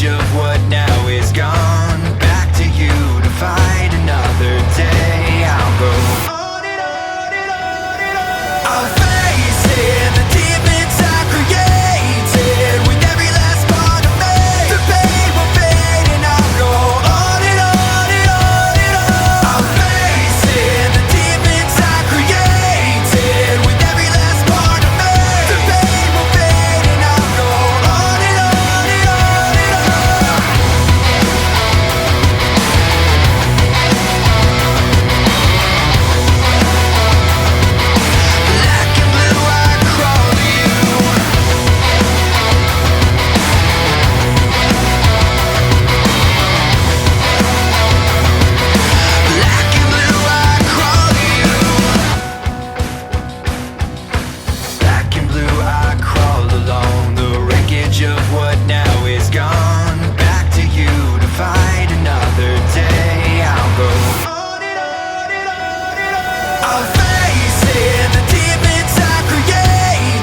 of what now is gone. Back to you to fight another day. I'll go on and on and on and on. I'll face it, the demons I created with every last part of me. The pain will fade and I'll go on and on and on and on. I'll face it, the demons I created with every last part of me. The pain will fade and I'll go on and on and on and on. Black and blue, I crawl to you. Black and blue, I crawl to you. Black and blue, I crawl alone.